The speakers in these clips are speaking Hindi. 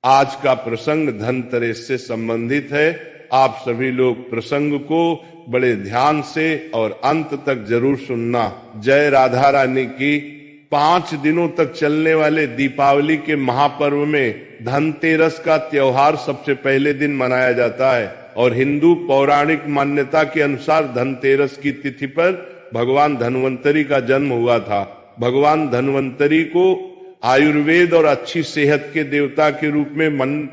आज का प्रसंग धनतेरस से संबंधित है। आप सभी लोग प्रसंग को बड़े ध्यान से और अंत तक जरूर सुनना। जय राधा रानी की। 5 दिनों तक चलने वाले दीपावली के महापर्व में धनतेरस का त्योहार सबसे पहले दिन मनाया जाता है और हिंदू पौराणिक मान्यता के अनुसार धनतेरस की तिथि पर भगवान धन्वंतरी का जन्म हुआ था। भगवान धन्वंतरी को आयुर्वेद और अच्छी सेहत के देवता के रूप में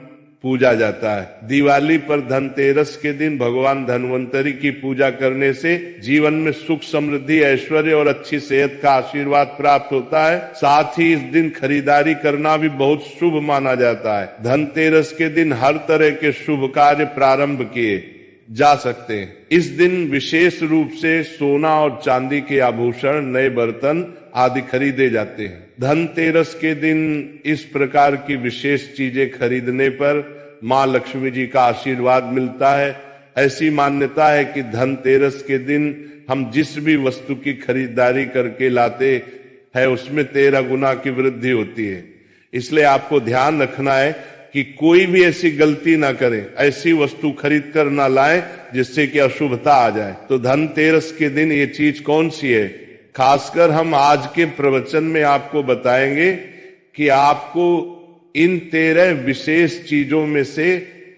पूजा जाता है। दिवाली पर धनतेरस के दिन भगवान धन्वंतरी की पूजा करने से जीवन में सुख समृद्धि ऐश्वर्य और अच्छी सेहत का आशीर्वाद प्राप्त होता है। साथ ही इस दिन खरीदारी करना भी बहुत शुभ माना जाता है। धनतेरस के दिन हर तरह के शुभ कार्य प्रारंभ किए जा सकते हैं। इस दिन विशेष रूप से सोना और चांदी के आभूषण, नए बर्तन आदि खरीदे जाते हैं। धनतेरस के दिन इस प्रकार की विशेष चीजें खरीदने पर माँ लक्ष्मी जी का आशीर्वाद मिलता है। ऐसी मान्यता है कि धनतेरस के दिन हम जिस भी वस्तु की खरीदारी करके लाते हैं उसमें 13 गुना की वृद्धि होती है। इसलिए आपको ध्यान रखना है कि कोई भी ऐसी गलती ना करे, ऐसी वस्तु खरीद कर ना लाए जिससे कि अशुभता आ जाए। तो धनतेरस के दिन ये चीज कौन सी है, खासकर हम आज के प्रवचन में आपको बताएंगे कि आपको इन 13 विशेष चीजों में से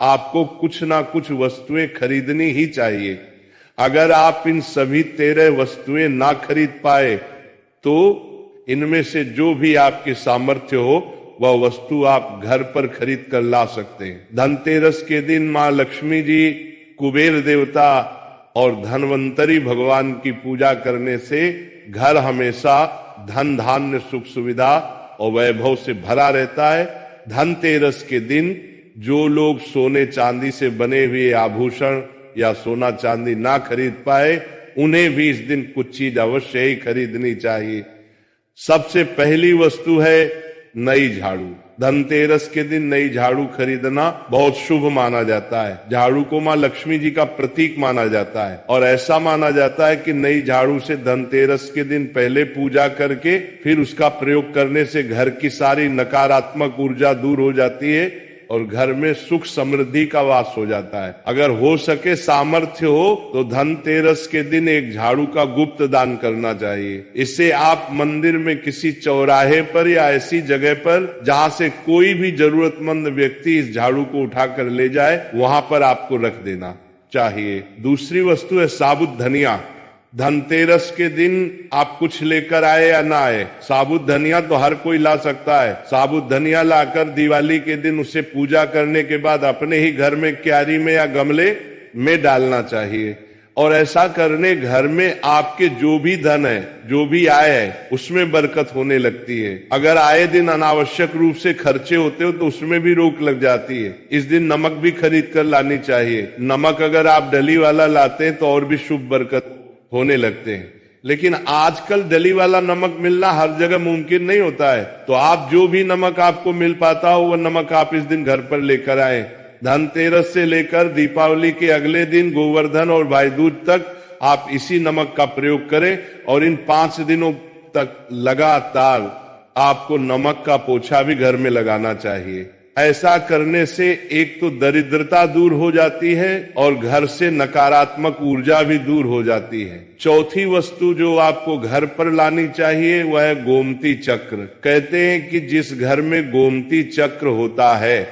आपको कुछ ना कुछ वस्तुएं खरीदनी ही चाहिए। अगर आप इन सभी 13 वस्तुएं ना खरीद पाए तो इनमें से जो भी आपके सामर्थ्य हो वह वस्तु आप घर पर खरीद कर ला सकते हैं। धनतेरस के दिन माँ लक्ष्मी जी, कुबेर देवता और धन्वंतरी भगवान की पूजा करने से घर हमेशा धन धान्य सुख सुविधा और वैभव से भरा रहता है। धनतेरस के दिन जो लोग सोने चांदी से बने हुए आभूषण या सोना चांदी ना खरीद पाए उन्हें भी इस दिन कुछ चीज अवश्य ही खरीदनी चाहिए। सबसे पहली वस्तु है नई झाड़ू। धनतेरस के दिन नई झाड़ू खरीदना बहुत शुभ माना जाता है। झाड़ू को माँ लक्ष्मी जी का प्रतीक माना जाता है और ऐसा माना जाता है कि नई झाड़ू से धनतेरस के दिन पहले पूजा करके फिर उसका प्रयोग करने से घर की सारी नकारात्मक ऊर्जा दूर हो जाती है और घर में सुख समृद्धि का वास हो जाता है। अगर हो सके, सामर्थ्य हो तो धनतेरस के दिन एक झाड़ू का गुप्त दान करना चाहिए। इससे आप मंदिर में किसी चौराहे पर या ऐसी जगह पर जहां से कोई भी जरूरतमंद व्यक्ति इस झाड़ू को उठाकर ले जाए वहां पर आपको रख देना चाहिए। दूसरी वस्तु है साबुत धनिया। धनतेरस के दिन आप कुछ लेकर आए या ना आए, साबुत धनिया तो हर कोई ला सकता है। साबुत धनिया लाकर दिवाली के दिन उसे पूजा करने के बाद अपने ही घर में क्यारी में या गमले में डालना चाहिए और ऐसा करने घर में आपके जो भी धन है, जो भी आय है, उसमें बरकत होने लगती है। अगर आए दिन अनावश्यक रूप से खर्चे होते हो तो उसमें भी रोक लग जाती है। इस दिन नमक भी खरीद कर लानी चाहिए। नमक अगर आप डली वाला लाते हैं तो और भी शुभ बरकत होने लगते हैं। लेकिन आजकल डली वाला नमक मिलना हर जगह मुमकिन नहीं होता है, तो आप जो भी नमक आपको मिल पाता हो वह नमक आप इस दिन घर पर लेकर आए। धनतेरस से लेकर दीपावली के अगले दिन गोवर्धन और भाई दूज तक आप इसी नमक का प्रयोग करें और इन 5 दिनों तक लगातार आपको नमक का पोछा भी घर में लगाना चाहिए। ऐसा करने से एक तो दरिद्रता दूर हो जाती है और घर से नकारात्मक ऊर्जा भी दूर हो जाती है। चौथी वस्तु जो आपको घर पर लानी चाहिए वह है गोमती चक्र। कहते हैं कि जिस घर में गोमती चक्र होता है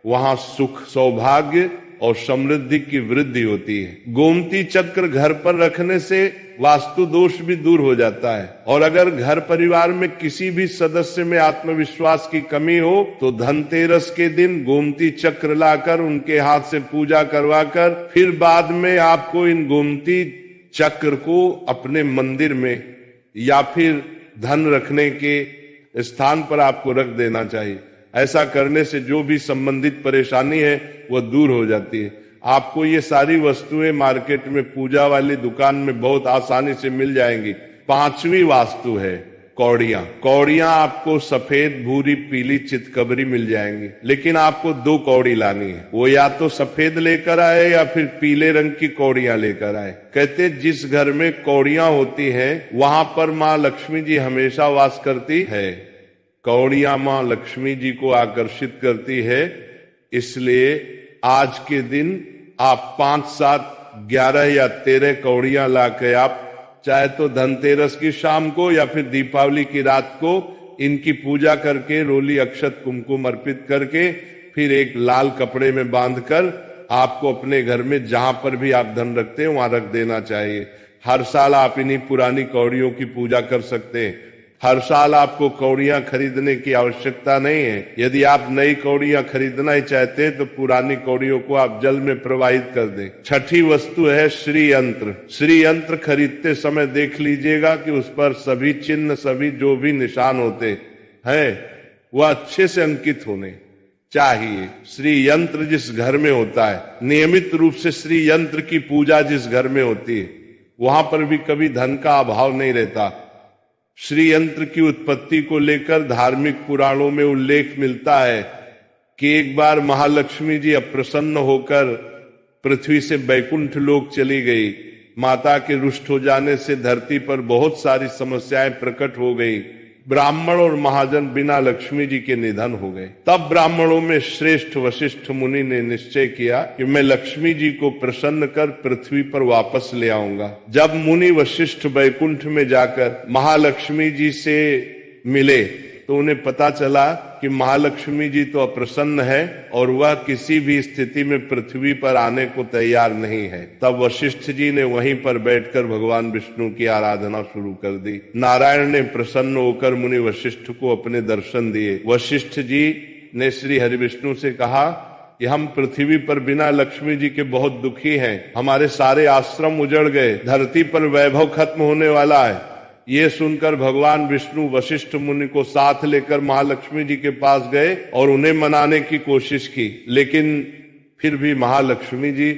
वहां सुख, सौभाग्य और समृद्धि की वृद्धि होती है। गोमती चक्र घर पर रखने से वास्तु दोष भी दूर हो जाता है और अगर घर परिवार में किसी भी सदस्य में आत्मविश्वास की कमी हो तो धनतेरस के दिन गोमती चक्र लाकर उनके हाथ से पूजा करवाकर फिर बाद में आपको इन गोमती चक्र को अपने मंदिर में या फिर धन रखने के स्थान पर आपको रख देना चाहिए। ऐसा करने से जो भी संबंधित परेशानी है वह दूर हो जाती है। आपको ये सारी वस्तुएं मार्केट में पूजा वाली दुकान में बहुत आसानी से मिल जाएंगी। 5वीं वास्तु है कौड़ियां। कौड़ियां आपको सफेद, भूरी, पीली, चितकबरी मिल जाएंगी, लेकिन आपको 2 कौड़ी लानी है। वो या तो सफेद लेकर आए या फिर पीले रंग की कौड़ियां लेकर आए। कहते जिस घर में कौड़ियां होती हैं वहां पर माँ लक्ष्मी जी हमेशा वास करती है। कौड़ियां मां लक्ष्मी जी को आकर्षित करती है। इसलिए आज के दिन आप 5, 7, 11 या 13 कौड़ियां लाके आप चाहे तो धनतेरस की शाम को या फिर दीपावली की रात को इनकी पूजा करके रोली अक्षत कुमकुम अर्पित करके फिर एक लाल कपड़े में बांधकर आपको अपने घर में जहां पर भी आप धन रखते हैं वहां रख देना चाहिए। हर साल आप इन्हीं पुरानी कौड़ियों की पूजा कर सकते हैं। हर साल आपको कौड़ियां खरीदने की आवश्यकता नहीं है। यदि आप नई कौड़ियां खरीदना ही चाहते हैं तो पुरानी कौड़ियों को आप जल में प्रवाहित कर दें। छठी वस्तु है श्री यंत्र। श्री यंत्र खरीदते समय देख लीजिएगा कि उस पर सभी चिन्ह, सभी जो भी निशान होते हैं वह अच्छे से अंकित होने चाहिए। श्री यंत्र जिस घर में होता है, नियमित रूप से श्री यंत्र की पूजा जिस घर में होती है वहां पर भी कभी धन का अभाव नहीं रहता। श्री यंत्र की उत्पत्ति को लेकर धार्मिक पुराणों में उल्लेख मिलता है कि एक बार महालक्ष्मी जी अप्रसन्न होकर पृथ्वी से बैकुंठ लोक चली गई। माता के रुष्ट हो जाने से धरती पर बहुत सारी समस्याएं प्रकट हो गई। ब्राह्मण और महाजन बिना लक्ष्मी जी के निधन हो गए। तब ब्राह्मणों में श्रेष्ठ वशिष्ठ मुनि ने निश्चय किया कि मैं लक्ष्मी जी को प्रसन्न कर पृथ्वी पर वापस ले आऊंगा। जब मुनि वशिष्ठ बैकुंठ में जाकर महालक्ष्मी जी से मिले तो उन्हें पता चला कि महालक्ष्मी जी तो अप्रसन्न है और वह किसी भी स्थिति में पृथ्वी पर आने को तैयार नहीं है। तब वशिष्ठ जी ने वहीं पर बैठकर भगवान विष्णु की आराधना शुरू कर दी। नारायण ने प्रसन्न होकर मुनि वशिष्ठ को अपने दर्शन दिए। वशिष्ठ जी ने श्री हरि विष्णु से कहा कि हम पृथ्वी पर बिना लक्ष्मी जी के बहुत दुखी हैं। हमारे सारे आश्रम उजड़ गए, धरती पर वैभव खत्म होने वाला है। ये सुनकर भगवान विष्णु वशिष्ठ मुनि को साथ लेकर महालक्ष्मी जी के पास गए और उन्हें मनाने की कोशिश की, लेकिन फिर भी महालक्ष्मी जी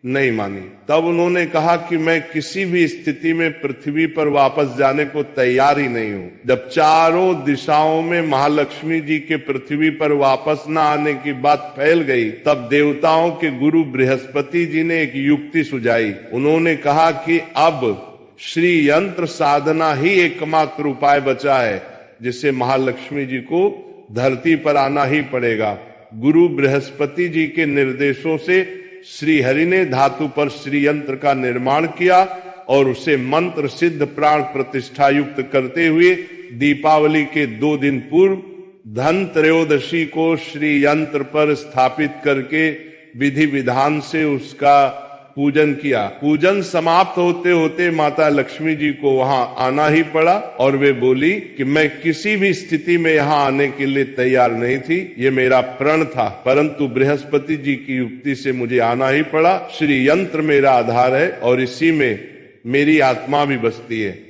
नहीं मानी। तब उन्होंने कहा कि मैं किसी भी स्थिति में पृथ्वी पर वापस जाने को तैयार ही नहीं हूं। जब चारों दिशाओं में महालक्ष्मी जी के पृथ्वी पर वापस न आने की बात फैल गई, तब देवताओं के गुरु बृहस्पति जी ने एक युक्ति सुझाई। उन्होंने कहा कि अब श्री यंत्र साधना ही एकमात्र उपाय बचा है जिससे महालक्ष्मी जी को धरती पर आना ही पड़ेगा। गुरु बृहस्पति जी के निर्देशों से श्री हरि ने धातु पर श्री यंत्र का निर्माण किया और उसे मंत्र सिद्ध प्राण प्रतिष्ठा युक्त करते हुए दीपावली के 2 दिन पूर्व धन त्रयोदशी को श्री यंत्र पर स्थापित करके विधि विधान से उसका पूजन किया। पूजन समाप्त होते होते माता लक्ष्मी जी को वहां आना ही पड़ा और वे बोली कि मैं किसी भी स्थिति में यहाँ आने के लिए तैयार नहीं थी, ये मेरा प्रण था, परंतु बृहस्पति जी की युक्ति से मुझे आना ही पड़ा। श्री यंत्र मेरा आधार है और इसी में मेरी आत्मा भी बसती है।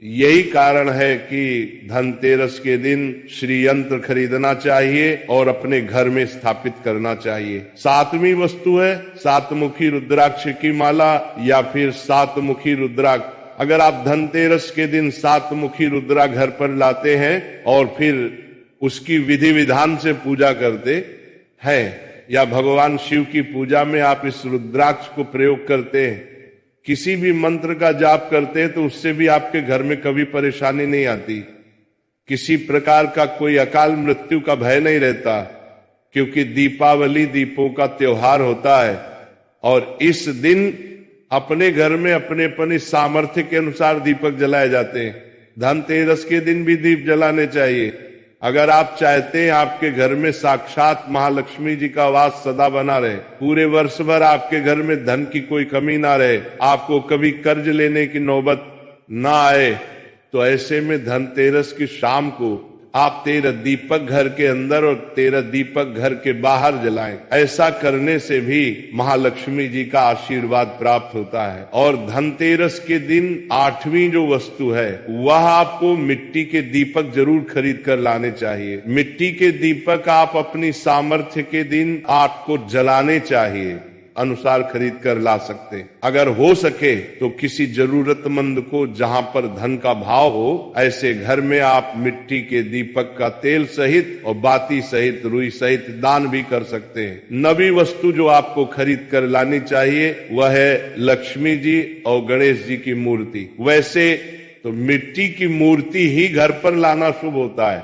यही कारण है कि धनतेरस के दिन श्री यंत्र खरीदना चाहिए और अपने घर में स्थापित करना चाहिए। 7वीं वस्तु है सातमुखी रुद्राक्ष की माला या फिर सातमुखी रुद्राक्ष। अगर आप धनतेरस के दिन सातमुखी रुद्रा घर पर लाते हैं और फिर उसकी विधि विधान से पूजा करते हैं या भगवान शिव की पूजा में आप इस रुद्राक्ष को प्रयोग करते हैं, किसी भी मंत्र का जाप करते हैं तो उससे भी आपके घर में कभी परेशानी नहीं आती। किसी प्रकार का कोई अकाल मृत्यु का भय नहीं रहता, क्योंकि दीपावली दीपों का त्योहार होता है और इस दिन अपने घर में अपने सामर्थ्य के अनुसार दीपक जलाए जाते हैं। धनतेरस के दिन भी दीप जलाने चाहिए। अगर आप चाहते हैं आपके घर में साक्षात महालक्ष्मी जी का वास सदा बना रहे, पूरे वर्ष भर आपके घर में धन की कोई कमी ना रहे, आपको कभी कर्ज लेने की नौबत ना आए, तो ऐसे में धनतेरस की शाम को आप 13 दीपक घर के अंदर और 13 दीपक घर के बाहर जलाएं। ऐसा करने से भी महालक्ष्मी जी का आशीर्वाद प्राप्त होता है। और धनतेरस के दिन 8वीं जो वस्तु है वह आपको मिट्टी के दीपक जरूर खरीद कर लाने चाहिए। मिट्टी के दीपक आप अपनी सामर्थ्य के दिन आपको जलाने चाहिए अनुसार खरीद कर ला सकते। अगर हो सके तो किसी जरूरतमंद को जहां पर धन का भाव हो ऐसे घर में आप मिट्टी के दीपक का तेल सहित और बाती सहित रुई सहित दान भी कर सकते हैं। 9वीं वस्तु जो आपको खरीद कर लानी चाहिए वह है लक्ष्मी जी और गणेश जी की मूर्ति। वैसे तो मिट्टी की मूर्ति ही घर पर लाना शुभ होता है,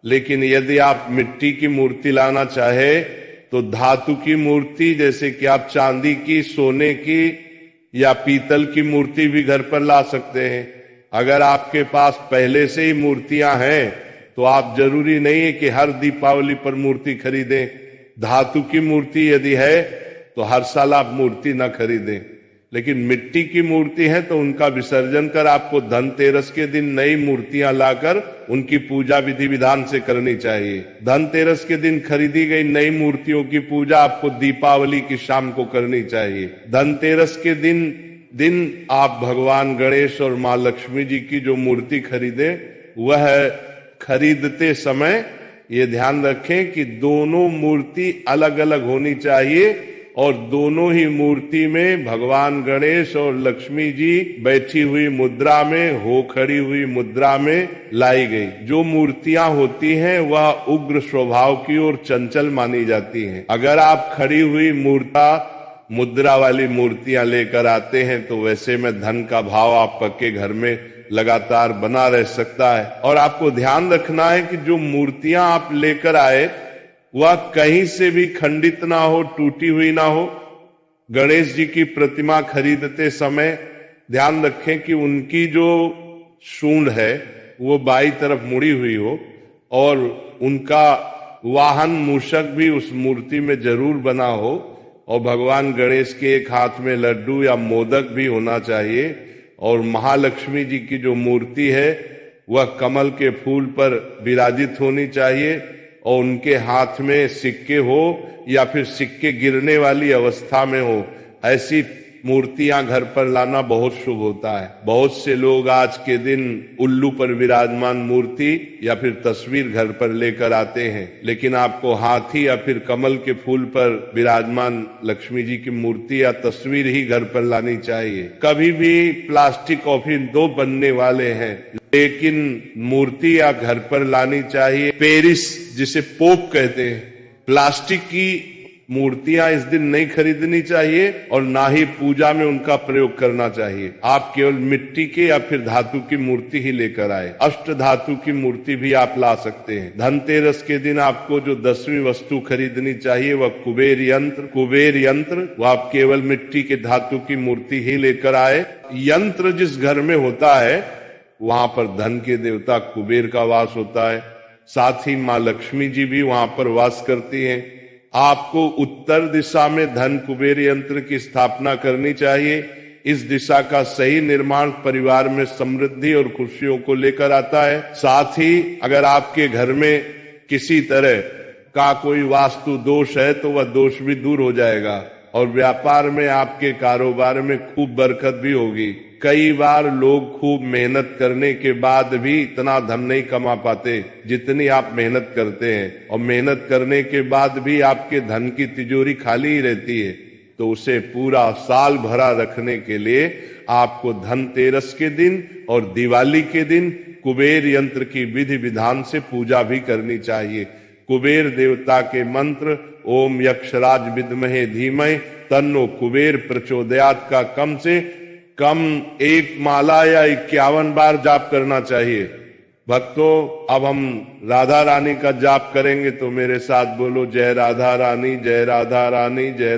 लेकिन यदि आप मिट्टी की मूर्ति लाना चाहे तो धातु की मूर्ति, जैसे कि आप चांदी की, सोने की या पीतल की मूर्ति भी घर पर ला सकते हैं। अगर आपके पास पहले से ही मूर्तियां हैं तो आप जरूरी नहीं है कि हर दीपावली पर मूर्ति खरीदें। धातु की मूर्ति यदि है तो हर साल आप मूर्ति न खरीदें, लेकिन मिट्टी की मूर्ति है तो उनका विसर्जन कर आपको धनतेरस के दिन नई मूर्तियां लाकर उनकी पूजा विधि विधान से करनी चाहिए। धनतेरस के दिन खरीदी गई नई मूर्तियों की पूजा आपको दीपावली की शाम को करनी चाहिए। धनतेरस के दिन आप भगवान गणेश और माँ लक्ष्मी जी की जो मूर्ति खरीदे, वह खरीदते समय ये ध्यान रखें कि दोनों मूर्ति अलग अलग होनी चाहिए और दोनों ही मूर्ति में भगवान गणेश और लक्ष्मी जी बैठी हुई मुद्रा में हो, खड़ी हुई मुद्रा में लाई गई। जो मूर्तियां होती हैं वह उग्र स्वभाव की और चंचल मानी जाती हैं। अगर आप खड़ी हुई मुद्रा वाली मूर्तियां लेकर आते हैं तो वैसे में धन का भाव आपके घर में लगातार बना रह सकता है। और आपको ध्यान रखना है कि जो मूर्तियां आप लेकर आए वह कहीं से भी खंडित ना हो, टूटी हुई ना हो। गणेश जी की प्रतिमा खरीदते समय ध्यान रखें कि उनकी जो सूंड है वो बाईं तरफ मुड़ी हुई हो और उनका वाहन मूषक भी उस मूर्ति में जरूर बना हो और भगवान गणेश के एक हाथ में लड्डू या मोदक भी होना चाहिए। और महालक्ष्मी जी की जो मूर्ति है वह कमल के फूल पर विराजित होनी चाहिए और उनके हाथ में सिक्के हो या फिर सिक्के गिरने वाली अवस्था में हो। ऐसी मूर्तियां घर पर लाना बहुत शुभ होता है। बहुत से लोग आज के दिन उल्लू पर विराजमान मूर्ति या फिर तस्वीर घर पर लेकर आते हैं, लेकिन आपको हाथी या फिर कमल के फूल पर विराजमान लक्ष्मी जी की मूर्ति या तस्वीर ही घर पर लानी चाहिए। कभी भी प्लास्टिक कॉफिन दो बनने वाले हैं, लेकिन मूर्ति या घर पर लानी चाहिए पेरिस, जिसे पोप कहते हैं। प्लास्टिक की मूर्तियां इस दिन नहीं खरीदनी चाहिए और ना ही पूजा में उनका प्रयोग करना चाहिए। आप केवल मिट्टी के या फिर धातु की मूर्ति ही लेकर आए। अष्ट धातु की मूर्ति भी आप ला सकते हैं। धनतेरस के दिन आपको जो 10वीं वस्तु खरीदनी चाहिए वह कुबेर यंत्र वो आप केवल मिट्टी के धातु की मूर्ति ही लेकर आए। यंत्र जिस घर में होता है वहां पर धन के देवता कुबेर का वास होता है। साथ ही माँ लक्ष्मी जी भी वहां पर वास करती हैं। आपको उत्तर दिशा में धन कुबेर यंत्र की स्थापना करनी चाहिए। इस दिशा का सही निर्माण परिवार में समृद्धि और खुशियों को लेकर आता है। साथ ही अगर आपके घर में किसी तरह का कोई वास्तु दोष है तो वह दोष भी दूर हो जाएगा और व्यापार में, आपके कारोबार में खूब बरकत भी होगी। कई बार लोग खूब मेहनत करने के बाद भी इतना धन नहीं कमा पाते जितनी आप मेहनत करते हैं, और मेहनत करने के बाद भी आपके धन की तिजोरी खाली ही रहती है। तो उसे पूरा साल भरा रखने के लिए आपको धनतेरस के दिन और दिवाली के दिन कुबेर यंत्र की विधि विधान से पूजा भी करनी चाहिए। कुबेर देवता के मंत्र ओम यक्षराज विद्महे धीमहि तन्नो कुबेर प्रचोदयात का कम से कम 1 माला या 51 बार जाप करना चाहिए। भक्तों, अब हम राधा रानी का जाप करेंगे तो मेरे साथ बोलो जय राधा रानी, जय राधा रानी, जय